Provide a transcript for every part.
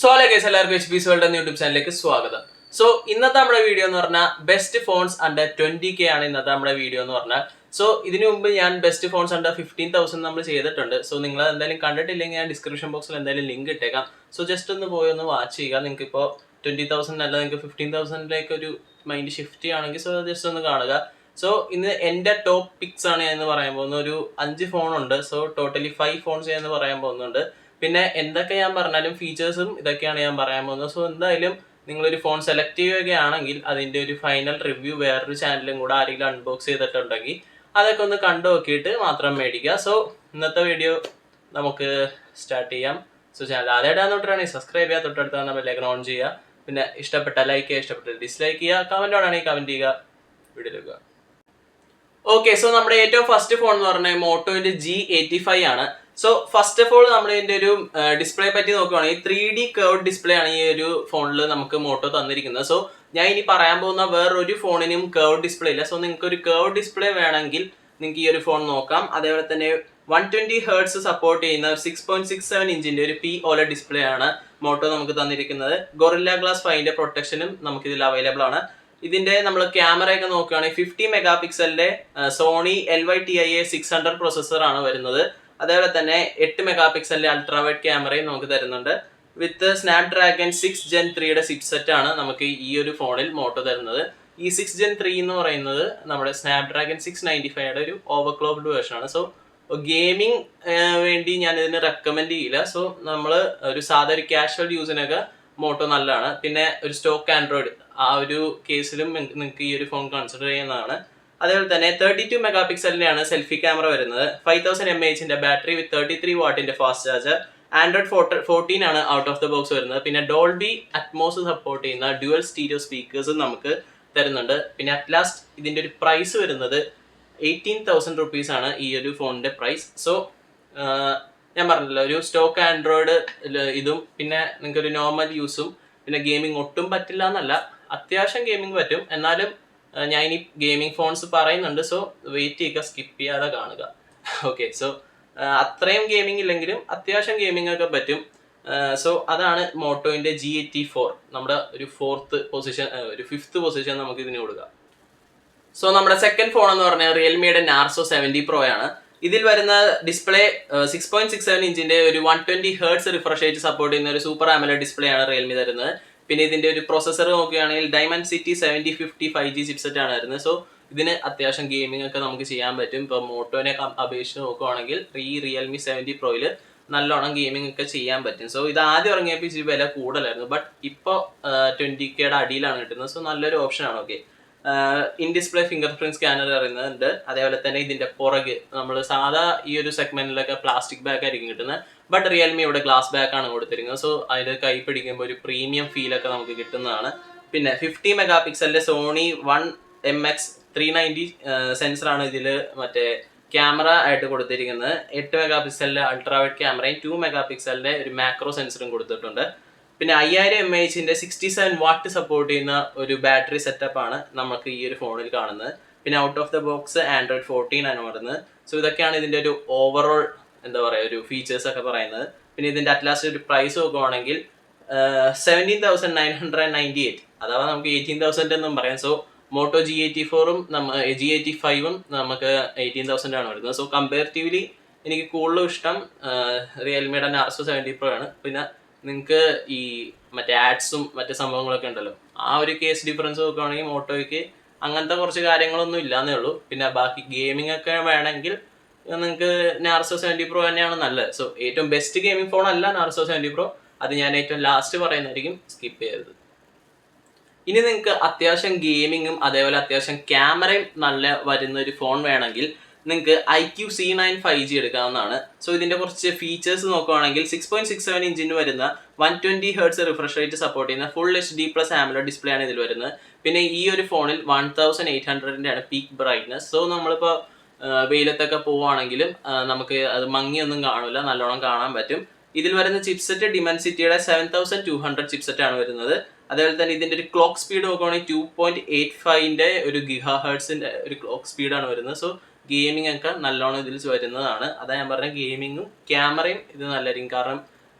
So guys എല്ലാവർക്കും HP world എന്ന YouTube ചാനലിലേക്ക് സ്വാഗതം. സോ ഇന്നത്തെ നമ്മുടെ വീഡിയോ എന്ന് പറഞ്ഞാൽ ബെസ്റ്റ് ഫോൺസ് അണ്ടർ 20K ആണ് ഇന്നത്തെ നമ്മുടെ വീഡിയോ എന്ന് പറഞ്ഞാൽ. സോ ഇതിനു മുമ്പ് ഞാൻ ബെസ്റ്റ് ഫോൺസ് അണ്ടർ 15,000 നമ്മൾ ചെയ്തിട്ടുണ്ട്. സോ നിങ്ങൾ എന്തായാലും കണ്ടിട്ടില്ലെങ്കിൽ ഞാൻ ഡിസ്ക്രിപ്ഷൻ ബോക്സിൽ എന്തായാലും ലിങ്ക് ഇട്ടേക്കാം. സോ ജസ്റ്റ് ഒന്ന് പോയി ഒന്ന് വാച്ച് ചെയ്യുക. നിങ്ങൾക്ക് ഇപ്പോൾ 20,000 അല്ല നിങ്ങൾക്ക് 15,000 ഒരു മൈൻഡ് ഷിഫ്റ്റ് ചെയ്യുകയാണെങ്കിൽ സോ ജസ്റ്റ് ഒന്ന് കാണുക. സോ ഇന്ന് എൻ്റെ ടോപ്പ് പിക്സ് ആണ് എന്ന് പറയാൻ പോകുന്നത്. ഒരു 5 ഫോണുണ്ട്. സോ ടോട്ടലി 5 ഫോൺസ് എന്ന് പറയാൻ പോകുന്നുണ്ട്. പിന്നെ എന്തൊക്കെ ഞാൻ പറഞ്ഞാലും ഫീച്ചേഴ്സും ഇതൊക്കെയാണ് ഞാൻ പറയാൻ പോകുന്നത്. സോ എന്തായാലും നിങ്ങളൊരു ഫോൺ സെലക്ട് ചെയ്യുകയാണെങ്കിൽ അതിൻ്റെ ഒരു ഫൈനൽ റിവ്യൂ വേറൊരു ചാനലും കൂടെ ആരെങ്കിലും അൺബോക്സ് ചെയ്തിട്ടുണ്ടെങ്കിൽ അതൊക്കെ ഒന്ന് കണ്ടു നോക്കിയിട്ട് മാത്രം മേടിക്കുക. സോ ഇന്നത്തെ വീഡിയോ നമുക്ക് സ്റ്റാർട്ട് ചെയ്യാം. സോ ചാനൽ ആദ്യമായിട്ടാണ് തൊട്ടാണെങ്കിൽ സബ്സ്ക്രൈബ് ചെയ്യുക, തൊട്ടടുത്ത് തന്നെ ബെല്ലൈക്കൺ ഓൺ ചെയ്യുക. പിന്നെ ഇഷ്ടപ്പെട്ട ലൈക്ക് ചെയ്യുക, ഇഷ്ടപ്പെട്ട ഡിസ്ലൈക്ക് ചെയ്യുക, കമൻറ്റ് ആണെങ്കിൽ കമൻറ്റ് ചെയ്യുക. വീഡിയോ എടുക്കുക. ഓക്കെ, സോ നമ്മുടെ ഏറ്റവും ഫസ്റ്റ് ഫോൺ എന്ന് പറഞ്ഞാൽ മോട്ടോന്റെ G85 ആണ്. സോ ഫസ്റ്റ് ഓഫ് ഓൾ നമ്മൾ ഇതിന്റെ ഒരു ഡിസ്പ്ലേ പറ്റി നോക്കുകയാണെങ്കിൽ 3D കർവ് ഡിസ്പ്ലേ ആണ് ഈ ഒരു ഫോണിൽ നമുക്ക് മോട്ടോ തന്നിരിക്കുന്നത്. സോ ഞാൻ ഇനി പറയാൻ പോകുന്ന വേറൊരു ഫോണിനും കർവ് ഡിസ്പ്ലേ ഇല്ല. സോ നിങ്ങൾക്ക് ഒരു കർവ് ഡിസ്പ്ലേ വേണമെങ്കിൽ നിങ്ങൾക്ക് ഈ ഒരു ഫോൺ നോക്കാം. അതേപോലെ തന്നെ 120 Hz സപ്പോർട്ട് ചെയ്യുന്ന 6.67 ഇഞ്ചിന്റെ ഒരു OLED ഡിസ്പ്ലേ ആണ് മോട്ടോ നമുക്ക് തന്നിരിക്കുന്നത്. ഗൊറില്ല ഗ്ലാസ് 5ന്റെ പ്രൊട്ടക്ഷനും നമുക്ക് ഇതിൽ അവൈലബിൾ ആണ്. ഇതിന്റെ നമ്മൾ ക്യാമറ ഒക്കെ നോക്കുകയാണെങ്കിൽ 50 മെഗാ പിക്സലിന്റെ സോണി LYTIA 600 പ്രൊസസ്സർ ആണ് വരുന്നത്. അതേപോലെ തന്നെ 8 മെഗാ പിക്സലിന്റെ അൾട്രാ വൈഡ് ക്യാമറയും നമുക്ക് തരുന്നുണ്ട്. വിത്ത് സ്നാപ്ഡ്രാഗൺ 6 Gen 3യുടെ ചിപ്സെറ്റ് ആണ് നമുക്ക് ഈ ഒരു ഫോണിൽ മോട്ടോ തരുന്നത്. ഈ 6 Gen 3 എന്ന് പറയുന്നത് നമ്മുടെ സ്നാപ്ഡ്രാഗൺ 695യുടെ ഒരു ഓവർക്ലോക്ക്ഡ് വേർഷൻ ആണ്. സോ ഗെയിമിംഗ് വേണ്ടി ഞാൻ ഇതിന് റെക്കമെൻഡ് ചെയ്യില്ല. സോ നമ്മൾ ഒരു സാധാ ഒരു കാഷ്വൽ യൂസിനൊക്കെ മോട്ടോ നല്ലതാണ്. പിന്നെ ഒരു സ്റ്റോക്ക് ആൻഡ്രോയിഡ് ആ ഒരു കേസിലും നിങ്ങൾക്ക് ഈ ഒരു ഫോൺ കൺസിഡർ ചെയ്യുന്നതാണ്. അതേപോലെ തന്നെ 32 മെഗാ പിക്സലിന്റെയാണ് സെൽഫി ക്യാമറ വരുന്നത്. 5000 mAh ബാറ്ററി വിത്ത് 33 വാട്ടിന്റെ ഫാസ്റ്റ് ചാർജർ. ആൻഡ്രോയിഡ് 14 ആണ് ഔട്ട് ഓഫ് ദ ബോക്സ് വരുന്നത്. പിന്നെ ഡോൾബി അറ്റ്മോസ് സപ്പോർട്ട് ചെയ്യുന്ന ഡ്യുവൽ സ്റ്റീരിയോ സ്പീക്കേഴ്സും നമുക്ക് തരുന്നുണ്ട്. പിന്നെ അറ്റ് ലാസ്റ്റ് ഇതിന്റെ ഒരു പ്രൈസ് വരുന്നത് 18,000 rupees ആണ് ഈ ഒരു ഫോണിന്റെ പ്രൈസ്. സോ ഞാൻ പറഞ്ഞല്ലോ ഒരു സ്റ്റോക്ക് ആൻഡ്രോയിഡ് ഇതും പിന്നെ നിങ്ങൾക്ക് ഒരു നോർമൽ യൂസും പിന്നെ ഗെയിമിംഗ് ഒട്ടും പറ്റില്ല എന്നല്ല, അത്യാവശ്യം ഗെയിമിംഗ് പറ്റും. എന്നാലും ഞാൻ ഇനി ഗെയിമിംഗ് ഫോൺസ് പറയുന്നുണ്ട്. സോ വെയിറ്റ് ചെയ്യുക, സ്കിപ്പ് ചെയ്യാതെ കാണുക. ഓക്കെ, സോ അത്രയും ഗെയിമിംഗ് ഇല്ലെങ്കിലും അത്യാവശ്യം ഗെയിമിംഗ് ഒക്കെ പറ്റും. സോ അതാണ് മോട്ടോന്റെ G84. നമ്മുടെ ഒരു ഫിഫ്ത്ത് പൊസിഷൻ നമുക്ക് ഇതിന് കൊടുക്കാം. സോ നമ്മുടെ സെക്കൻഡ് ഫോൺ എന്ന് പറഞ്ഞാൽ റിയൽമിയുടെ നാർസോ 70 Pro ആണ്. ഇതിൽ വരുന്ന ഡിസ്പ്ലേ 6.67 ഇഞ്ചിന്റെ ഒരു 120 Hz റിഫ്രഷ് റേറ്റ് സപ്പോർട്ട് ചെയ്യുന്ന ഒരു സൂപ്പർ AMOLED ഡിസ്പ്ലേ ആണ് റിയൽമി തരുന്നത്. പിന്നെ ഇതിന്റെ ഒരു പ്രൊസസ്സർ നോക്കുകയാണെങ്കിൽ Dimensity 7050 5G ചിപ്സെറ്റ് ആണ് വരുന്നത്. സോ ഇതിന് അത്യാവശ്യം ഗെയിമിംഗ് ഒക്കെ നമുക്ക് ചെയ്യാൻ പറ്റും. ഇപ്പോൾ മോട്ടോനെ അപേക്ഷിച്ച് നോക്കുകയാണെങ്കിൽ റിയൽമി 70 Proയിൽ നല്ലോണം ഗെയിമിംഗ് ഒക്കെ ചെയ്യാൻ പറ്റും. സോ ഇത് ആദ്യം ഇറങ്ങിയപ്പോൾ ഇച്ചിരി വില കൂടുതലായിരുന്നു, ബട്ട് ഇപ്പോൾ 20Kയുടെ അടിയിലാണ് കിട്ടുന്നത്. സോ നല്ലൊരു ഓപ്ഷനാണ്. Okay, in display finger print scanner അറിയുന്നുണ്ട്. അതേപോലെ തന്നെ ഇതിന്റെ പുറകെ നമ്മൾ സാധാ ഈ ഒരു സെഗ്മെന്റിലൊക്കെ പ്ലാസ്റ്റിക് ബാഗ് ആയിരിക്കും കിട്ടുന്നത്, ബട്ട് റിയൽമി ഇവിടെ ഗ്ലാസ് ബാഗ് ആണ് കൊടുത്തിരിക്കുന്നത്. സോ അതിൽ കൈ പിടിക്കുമ്പോൾ ഒരു പ്രീമിയം ഫീൽ ഒക്കെ നമുക്ക് കിട്ടുന്നതാണ്. പിന്നെ 50 മെഗാ പിക്സലിന്റെ സോണി 1MX 390 സെൻസറാണ് ഇതിൽ മറ്റേ ക്യാമറ ആയിട്ട് കൊടുത്തിരിക്കുന്നത്. 8 മെഗാ പിക്സലിന്റെ അൾട്രാ വൈഡ് ക്യാമറയും 2 മെഗാ പിക്സലിന്റെ ഒരു മാക്രോ സെൻസറും കൊടുത്തിട്ടുണ്ട്. പിന്നെ 5000 mAh 67 വാട്ട് സപ്പോർട്ട് ചെയ്യുന്ന ഒരു ബാറ്ററി സെറ്റപ്പ് ആണ് നമുക്ക് ഈ ഒരു ഫോണിൽ കാണുന്നത്. പിന്നെ out of the box Android 14 ആണ് വരുന്നത്. സോ ഇതൊക്കെയാണ് ഇതിന്റെ ഒരു ഓവറോൾ എന്താ പറയുക ഒരു ഫീച്ചേഴ്സ് ഒക്കെ പറയുന്നത്. പിന്നെ ഇതിന്റെ അറ്റ്ലാസ്റ്റ് ഒരു പ്രൈസ് നോക്കുവാണെങ്കിൽ 17,998, അഥവാ നമുക്ക് 18,000 എന്നും പറയാം. സോ മോട്ടോ G84ഉം G85ഉം നമുക്ക് 18,000 ആണ് വരുന്നത്. സോ കമ്പാരിറ്റീവ്ലി എനിക്ക് കൂടുതലും ഇഷ്ടം റിയൽമിയുടെ നാർസോ 70 Pro ആണ്. പിന്നെ നിങ്ങൾക്ക് ഈ മറ്റേ ആഡ്സും മറ്റു സംഭവങ്ങളൊക്കെ ഉണ്ടല്ലോ, ആ ഒരു കേസ് ഡിഫറൻസ് നോക്കുകയാണെങ്കിൽ മോട്ടോയ്ക്ക് അങ്ങനത്തെ കുറച്ച് കാര്യങ്ങളൊന്നും ഇല്ലാന്നേ ഉള്ളൂ. പിന്നെ ബാക്കി ഗെയിമിംഗ് ഒക്കെ വേണമെങ്കിൽ നിങ്ങൾക്ക് നാർസോ 70 Pro തന്നെയാണ് നല്ലത്. സോ ഏറ്റവും ബെസ്റ്റ് ഗെയിമിംഗ് ഫോൺ അല്ല നാർസോ 70 Pro, അത് ഞാൻ ഏറ്റവും ലാസ്റ്റ് പറയുന്നതായിരിക്കും, സ്കിപ്പ് ചെയ്യരുത്. ഇനി നിങ്ങൾക്ക് അത്യാവശ്യം ഗെയിമിങ്ങും അതേപോലെ അത്യാവശ്യം ക്യാമറയും നല്ല വരുന്ന ഒരു ഫോൺ വേണമെങ്കിൽ നിങ്ങൾക്ക് IQ C9 5G എടുക്കാവുന്നതാണ്. സോ ഇതിന്റെ കുറച്ച് ഫീച്ചേഴ്സ് നോക്കുകയാണെങ്കിൽ 6.67 ഇഞ്ചിന് വരുന്ന 120 Hz റിഫ്രഷ് റേറ്റ് സപ്പോർട്ട് ചെയ്യുന്ന ഫുൾ HD+ AMOLED ഡിസ്പ്ലേ ആണ് ഇതിൽ വരുന്നത്. പിന്നെ ഈ ഒരു ഫോണിൽ 1800 ആണ് പീക്ക് ബ്രൈറ്റ്നസ്. സോ നമ്മളിപ്പോൾ വെയിലത്തൊക്കെ പോവുകയാണെങ്കിലും നമുക്ക് അത് മങ്ങിയൊന്നും കാണില്ല, നല്ലോണം കാണാൻ പറ്റും. ഇതിൽ വരുന്ന ചിപ്സെറ്റ് ഡിമെൻസിറ്റിയുടെ 7200 ചിപ്സെറ്റ് ആണ് വരുന്നത്. അതേപോലെ തന്നെ ഇതിന്റെ ഒരു ക്ലോക്ക് സ്പീഡ് നോക്കുകയാണെങ്കിൽ 2.85ന്റെ ഒരു GHz ഒരു ക്ലോക്ക് സ്പീഡാണ് വരുന്നത്. സോ ഗെയിമിംഗ് ഒക്കെ നല്ലോണം ഇതിൽ വരുന്നതാണ്. അതാ ഞാൻ പറഞ്ഞ ഗെയിമിങ്ങും ക്യാമറയും ഇത് നല്ലതായിരിക്കും. കാരണം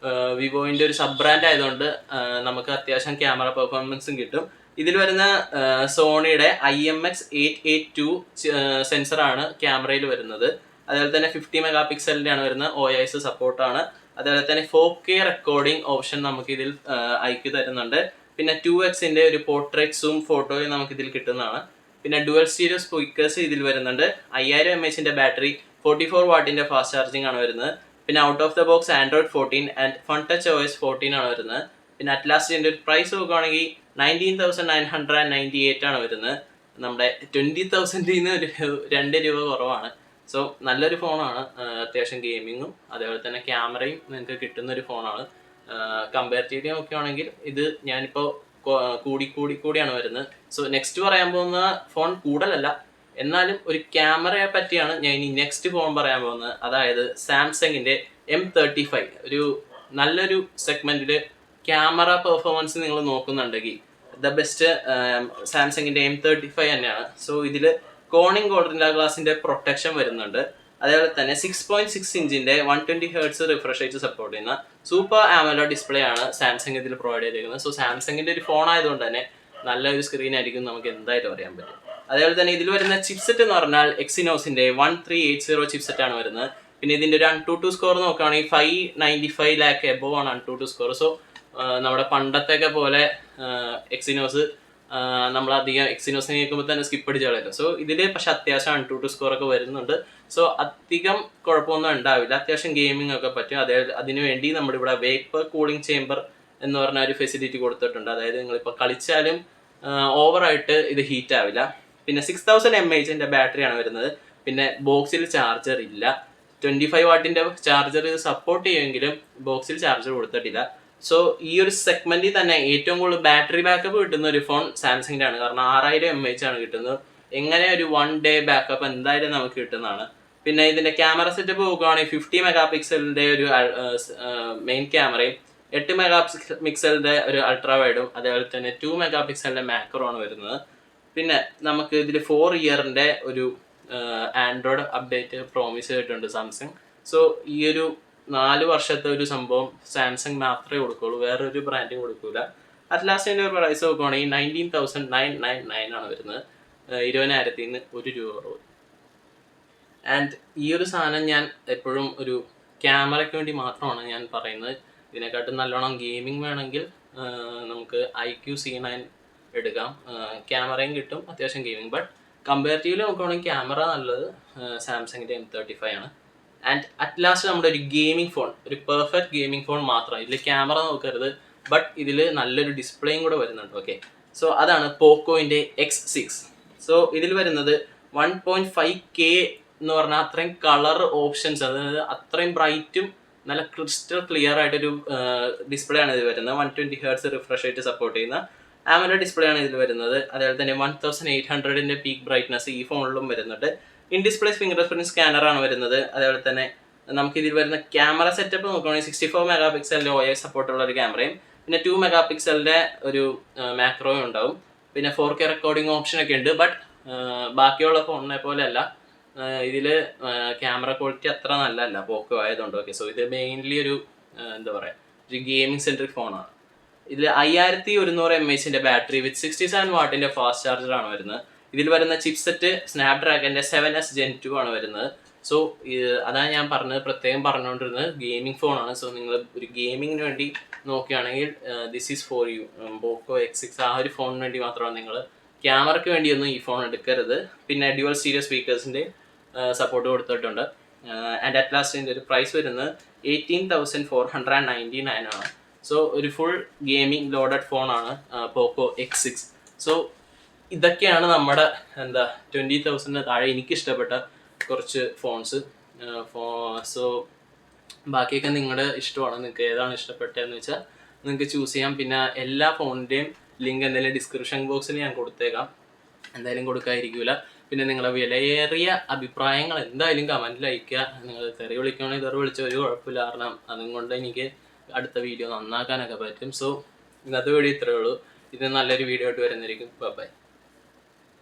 വിവോയിൻ്റെ ഒരു സബ് ബ്രാൻഡ് ആയതുകൊണ്ട് നമുക്ക് അത്യാവശ്യം ക്യാമറ പെർഫോമൻസും കിട്ടും. ഇതിൽ വരുന്ന സോണിയുടെ IMX882 സെൻസറാണ് ക്യാമറയിൽ വരുന്നത്. അതുപോലെ തന്നെ 50 മെഗാ പിക്സലിൻ്റെ ആണ് വരുന്നത്. OIS സപ്പോർട്ടാണ്. അതുപോലെ തന്നെ 4K റെക്കോർഡിംഗ് ഓപ്ഷൻ നമുക്ക് ഇതിൽ അയക്കി തരുന്നുണ്ട്. പിന്നെ 2x ഒരു പോർട്രേറ്റ് സൂം ഫോട്ടോയും നമുക്ക് ഇതിൽ കിട്ടുന്നതാണ്. പിന്നെ ഡുവൽ സ്റ്റീരിയോ സ്പീക്കേഴ്സ് ഇതിൽ വരുന്നുണ്ട്. 5000 mAh ബാറ്ററി, 44 വാട്ടിൻ്റെ ഫാസ്റ്റ് ചാർജിങ് ആണ് വരുന്നത്. പിന്നെ out of the box Android 14 and fun touch OS 14 ആണ് വരുന്നത്. പിന്നെ അറ്റ്ലാസിൻ്റെ ഒരു പ്രൈസ് നോക്കുകയാണെങ്കിൽ 19,998 ആണ് വരുന്നത്. നമ്മുടെ 20,000 ഒരു 2 രൂപ കുറവാണ്. സോ നല്ലൊരു ഫോണാണ്. അത്യാവശ്യം ഗെയിമിങ്ങും അതേപോലെ തന്നെ ക്യാമറയും നിങ്ങൾക്ക് കിട്ടുന്ന ഒരു ഫോണാണ്. കമ്പാരിറ്റീവ്ലി നോക്കുകയാണെങ്കിൽ ഇത് ഞാനിപ്പോൾ കൂടിയാണ് വരുന്നത്. സോ നെക്സ്റ്റ് പറയാൻ പോകുന്ന ഫോൺ കൂടുതലല്ല, എന്നാലും ഒരു ക്യാമറയെ പറ്റിയാണ് ഞാൻ ഇനി നെക്സ്റ്റ് ഫോൺ പറയാൻ പോകുന്നത്. അതായത് സാംസങ്ങിൻ്റെ M35. ഒരു നല്ലൊരു സെഗ്മെൻറ്റിൽ ക്യാമറ പെർഫോമൻസ് നിങ്ങൾ നോക്കുന്നുണ്ടെങ്കിൽ ദ ബെസ്റ്റ് സാംസങ്ങിൻ്റെ M35 തന്നെയാണ്. സോ ഇതിൽ കോണിംഗ് ഗോൾഡൻ ഗ്ലാസിൻ്റെ പ്രൊട്ടക്ഷൻ വരുന്നുണ്ട്. അതേപോലെ തന്നെ 6.6 ഇഞ്ചിൻ്റെ 120 Hz റിഫ്രഷ് റേറ്റ് സപ്പോർട്ട് ചെയ്യുന്ന സൂപ്പർ AMOLED ഡിസ്പ്ലേ ആണ് സാംസങ് ഇതിൽ പ്രൊവൈഡ് ചെയ്തിരിക്കുന്നത്. സോ സാംസങ്ങിൻ്റെ ഒരു ഫോൺ ആയതുകൊണ്ട് തന്നെ നല്ലൊരു സ്ക്രീൻ ആയിരിക്കും, നമുക്ക് എന്തായാലും അറിയാൻ പറ്റും. അതേപോലെ തന്നെ ഇതിൽ വരുന്ന ചിപ്സെറ്റ് എന്ന് പറഞ്ഞാൽ എക്സിനോസിൻ്റെ 1380 ചിപ്സെറ്റ് ആണ് വരുന്നത്. പിന്നെ ഇതിൻ്റെ ഒരു ANTUTU സ്കോർ നോക്കുകയാണെങ്കിൽ 595 lakh എബോവ് ആണ് ANTUTU സ്കോർ. സോ നമ്മുടെ പണ്ടത്തെയൊക്കെ പോലെ എക്സിനോസ് നമ്മളധികം എക്സിനോസിനെ കേൾക്കുമ്പോൾ തന്നെ സ്കിപ്പ് അടിച്ച് കളയല്ലോ. സോ ഇതിൽ പക്ഷെ അത്യാവശ്യം ANTUTU സ്കോറൊക്കെ വരുന്നുണ്ട്. സോ അധികം കുഴപ്പമൊന്നും ഉണ്ടാവില്ല, അത്യാവശ്യം ഗെയിമിംഗ് ഒക്കെ പറ്റും. അതിനുവേണ്ടി നമ്മുടെ ഇവിടെ വേപ്പർ കൂളിംഗ് ചേംബർ എന്ന് പറഞ്ഞ ഒരു ഫെസിലിറ്റി കൊടുത്തിട്ടുണ്ട്. അതായത് നിങ്ങളിപ്പോൾ കളിച്ചാലും ഓവറായിട്ട് ഇത് ഹീറ്റ് ആവില്ല. പിന്നെ 6000 mAh ബാറ്ററിയാണ് വരുന്നത്. പിന്നെ ബോക്സിൽ ചാർജർ ഇല്ല. 25 വാട്ടിൻ്റെ ചാർജർ ഇത് സപ്പോർട്ട് ചെയ്യുമെങ്കിലും ബോക്സിൽ ചാർജർ കൊടുത്തിട്ടില്ല. സോ ഈ ഒരു സെഗ്മെന്റിൽ തന്നെ ഏറ്റവും കൂടുതൽ ബാറ്ററി ബാക്കപ്പ് കിട്ടുന്ന ഒരു ഫോൺ സാംസങ്ങിൻ്റെ ആണ്. കാരണം 6000 mAh ആണ് കിട്ടുന്നത്. എങ്ങനെ ഒരു 1 day ബാക്കപ്പ് എന്തായാലും നമുക്ക് കിട്ടുന്നതാണ്. പിന്നെ ഇതിൻ്റെ ക്യാമറ സെറ്റപ്പ് നോക്കുകയാണെങ്കിൽ 50 മെഗാ പിക്സലിൻ്റെ ഒരു മെയിൻ ക്യാമറയും 8 മെഗാ പിക്സലിൻ്റെ ഒരു അൾട്രാ വൈഡും അതേപോലെ തന്നെ 2 മെഗാ പിക്സലിൻ്റെ മാക്രോ ആണ് വരുന്നത്. പിന്നെ നമുക്ക് ഇതിൽ 4 ഇയറിൻ്റെ ഒരു ആൻഡ്രോയിഡ് അപ്ഡേറ്റ് പ്രോമിസ് ചെയ്തിട്ടുണ്ട് സാംസങ്. സോ ഈ ഒരു 4 വർഷത്തെ ഒരു സംഭവം സാംസങ് മാത്രമേ കൊടുക്കുള്ളൂ, വേറൊരു ബ്രാൻഡും കൊടുക്കൂല. അറ്റ്ലാസിൻ്റെ ഒരു പ്രൈസ് നോക്കുകയാണെങ്കിൽ 19,999 ആണ് വരുന്നത്. 20,000 1 രൂപ കുറവ്. ആൻഡ് ഈ ഒരു സാധനം ഞാൻ എപ്പോഴും ഒരു ക്യാമറയ്ക്ക് വേണ്ടി മാത്രമാണ് ഞാൻ പറയുന്നത്. ഇതിനെക്കാട്ടും നല്ലോണം ഗെയിമിംഗ് വേണമെങ്കിൽ നമുക്ക് IQ-C9 എടുക്കാം. ക്യാമറയും കിട്ടും, അത്യാവശ്യം ഗെയിമിംഗ്. ബട്ട് കമ്പാരിറ്റീവ്ലി നോക്കുകയാണെങ്കിൽ ക്യാമറ നല്ലത് സാംസങ്ങിൻ്റെ M35 ആണ്. ആൻഡ് അറ്റ് ലാസ്റ്റ് നമ്മുടെ ഒരു ഗെയിമിംഗ് ഫോൺ, ഒരു പെർഫെക്റ്റ് ഗെയിമിംഗ് ഫോൺ മാത്രമാണ്. ഇതിൽ ക്യാമറ നോക്കരുത്, ബട്ട് ഇതിൽ നല്ലൊരു ഡിസ്പ്ലേയും കൂടെ വരുന്നുണ്ട്. ഓക്കെ, സോ അതാണ് പോക്കോൻ്റെ X6. സോ ഇതിൽ വരുന്നത് 1.5K എന്ന് പറഞ്ഞാൽ അത്രയും കളർ ഓപ്ഷൻസ്, അതായത് അത്രയും ബ്രൈറ്റും നല്ല ക്രിസ്റ്റൽ ക്ലിയർ ആയിട്ടൊരു ഡിസ്പ്ലേ ആണ് ഇത് വരുന്നത്. 120 Hz റിഫ്രഷ് റേറ്റ് സപ്പോർട്ട് ചെയ്യുന്ന AMOLED ഡിസ്പ്ലേ ആണ് ഇതിൽ വരുന്നത്. അതേപോലെ തന്നെ 1800 പീക്ക് ബ്രൈറ്റ്നസ് ഈ ഫോണിലും വരുന്നുണ്ട്. ഇൻ ഡിസ്പ്ലേ ഫിംഗർ പ്രിന്റ് സ്കാനറാണ് വരുന്നത്. അതേപോലെ തന്നെ നമുക്ക് ഇതിൽ വരുന്ന ക്യാമറ സെറ്റപ്പ് നോക്കുകയാണെങ്കിൽ 64 മെഗാ പിക്സലിൻ്റെ OIS സപ്പോർട്ടുള്ള ഒരു ക്യാമറയും പിന്നെ 2 മെഗാ പിക്സലിൻ്റെ ഒരു മാക്രോയും ഉണ്ടാവും. പിന്നെ 4K റെക്കോർഡിംഗ് ഓപ്ഷനൊക്കെ ഉണ്ട്. ബട്ട് ബാക്കിയുള്ള ഫോണിനെ പോലെ അല്ല, ഇതിൽ ക്യാമറ ക്വാളിറ്റി അത്ര നല്ലതല്ല പോക്കോ ആയതുകൊണ്ട്. ഓക്കെ, സോ ഇത് മെയിൻലി ഒരു എന്താ പറയുക, ഒരു ഗെയിമിംഗ് സെൻട്രിക് ഫോണാണ്. ഇതിൽ 5100 mAh ബാറ്ററി വിത്ത് 67 വാട്ടിൻ്റെ ഫാസ്റ്റ് ചാർജറാണ് വരുന്നത്. ഇതിൽ വരുന്ന ചിപ്സെറ്റ് സ്നാപ്ഡ്രാഗൻ്റെ 7S Gen 2 ആണ് വരുന്നത്. സോ അതാണ് ഞാൻ പറഞ്ഞത്, പ്രത്യേകം പറഞ്ഞുകൊണ്ടിരുന്നത് ഗെയിമിംഗ് ഫോണാണ്. സോ നിങ്ങൾ ഒരു ഗെയിമിങ്ങിന് വേണ്ടി നോക്കുകയാണെങ്കിൽ this is for you. Poco X6 ആ ഒരു ഫോണിന് വേണ്ടി മാത്രമാണ്. നിങ്ങൾ ക്യാമറയ്ക്ക് വേണ്ടിയൊന്നും ഈ ഫോൺ എടുക്കരുത്. പിന്നെ ഡ്യുവൽ സ്റ്റീരിയോ സ്പീക്കേഴ്സിൻ്റെ സപ്പോർട്ട് കൊടുത്തിട്ടുണ്ട്. ആൻഡ് അറ്റ് ലാസ്റ്റിൻ്റെ ഒരു പ്രൈസ് വരുന്നത് 18,499 ആണ്. സോ ഒരു ഫുൾ ഗെയിമിംഗ് ലോഡഡ് ഫോണാണ് പോക്കോ X6. സോ ഇതൊക്കെയാണ് നമ്മുടെ 20,000 താഴെ എനിക്കിഷ്ടപ്പെട്ട കുറച്ച് ഫോൺസ്. സോ ബാക്കിയൊക്കെ നിങ്ങളുടെ ഇഷ്ടമാണ്, നിങ്ങൾക്ക് ഏതാണ് ഇഷ്ടപ്പെട്ടതെന്ന് വെച്ചാൽ നിങ്ങൾക്ക് ചൂസ് ചെയ്യാം. പിന്നെ എല്ലാ ഫോണിൻ്റെയും ലിങ്ക് എന്തെങ്കിലും ഡിസ്ക്രിപ്ഷൻ ബോക്സിൽ ഞാൻ കൊടുത്തേക്കാം, എന്തായാലും കൊടുക്കാതിരിക്കില്ല. പിന്നെ നിങ്ങളുടെ വിലയേറിയ അഭിപ്രായങ്ങൾ എന്തായാലും കമൻറ്റിൽ അയയ്ക്കുക. നിങ്ങൾ തെറി വിളിക്കുകയാണെങ്കിൽ തെറി വിളിച്ച ഒരു കുഴപ്പമില്ല, കാരണം അതുകൊണ്ട് എനിക്ക് അടുത്ത വീഡിയോ നന്നാക്കാനൊക്കെ പറ്റും. സോ ഇന്നത്തെ വീഡിയോ ഇത്രയേ ഉള്ളൂ. ഇത് നല്ലൊരു വീഡിയോ ആയിട്ട് വരുന്നതായിരിക്കും. ബൈ.